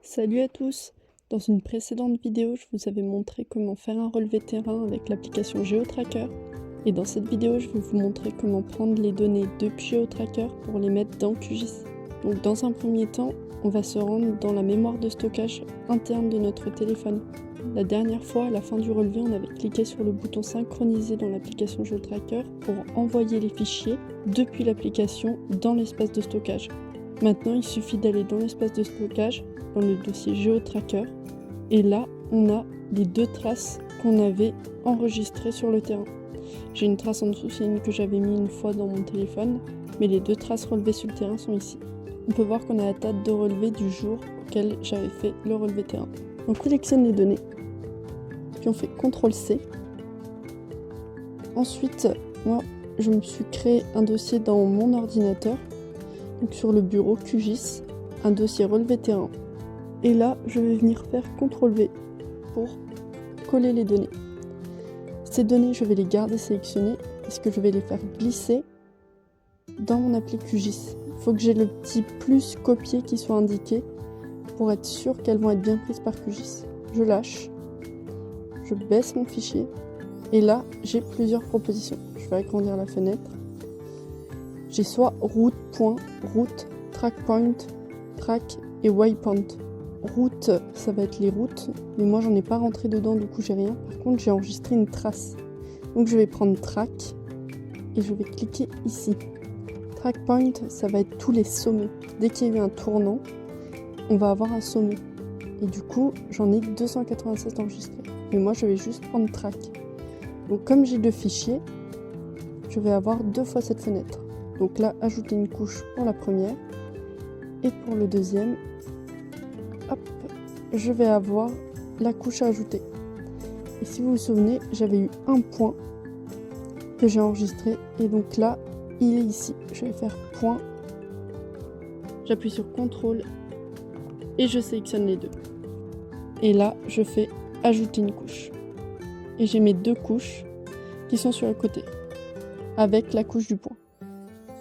Salut à tous! Dans une précédente vidéo, je vous avais montré comment faire un relevé terrain avec l'application GeoTracker. Et dans cette vidéo, je vais vous montrer comment prendre les données depuis GeoTracker pour les mettre dans QGIS. Donc dans un premier temps, on va se rendre dans la mémoire de stockage interne de notre téléphone. La dernière fois, à la fin du relevé, on avait cliqué sur le bouton synchroniser dans l'application GeoTracker pour envoyer les fichiers depuis l'application dans l'espace de stockage. Maintenant, il suffit d'aller dans l'espace de stockage, dans le dossier GeoTracker, et là, on a les deux traces qu'on avait enregistrées sur le terrain. J'ai une trace en dessous, c'est une que j'avais mis une fois dans mon téléphone, mais les deux traces relevées sur le terrain sont ici. On peut voir qu'on a la date de relevé du jour auquel j'avais fait le relevé terrain. On collectionne les données, puis on fait CTRL-C. Ensuite, moi, je me suis créé un dossier dans mon ordinateur, donc sur le bureau QGIS, un dossier relevé terrain. Et là, je vais venir faire CTRL-V pour coller les données. Ces données, je vais les garder sélectionnées parce que je vais les faire glisser dans mon appli QGIS. Il faut que j'ai le petit plus copier qui soit indiqué pour être sûr qu'elles vont être bien prises par QGIS. Je lâche, je baisse mon fichier et là, j'ai plusieurs propositions. Je vais agrandir la fenêtre. J'ai soit route, point, route, track point, track et waypoint. Route, ça va être les routes, mais moi j'en ai pas rentré dedans, du coup j'ai rien. Par contre, j'ai enregistré une trace. Donc je vais prendre track et je vais cliquer ici. Track point, ça va être tous les sommets. Dès qu'il y a eu un tournant, on va avoir un sommet. Et du coup, j'en ai 287 enregistrés. Mais moi je vais juste prendre track. Donc comme j'ai deux fichiers, je vais avoir deux fois cette fenêtre. Donc là, ajouter une couche pour la première. Et pour le deuxième, hop, je vais avoir la couche à ajouter. Et si vous vous souvenez, j'avais eu un point que j'ai enregistré. Et donc là, il est ici. Je vais faire point. J'appuie sur CTRL et je sélectionne les deux. Et là, je fais ajouter une couche. Et j'ai mes deux couches qui sont sur le côté, avec la couche du point.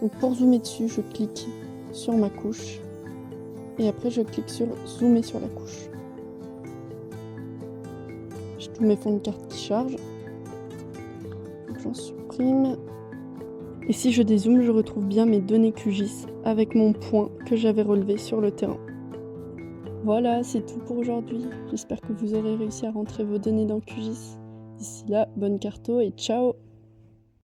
Donc pour zoomer dessus, je clique sur ma couche. Et après, je clique sur zoomer sur la couche. J'ai tous mes fonds de carte qui chargent. Donc j'en supprime. Et si je dézoome, je retrouve bien mes données QGIS avec mon point que j'avais relevé sur le terrain. Voilà, c'est tout pour aujourd'hui. J'espère que vous aurez réussi à rentrer vos données dans QGIS. D'ici là, bonne carto et ciao!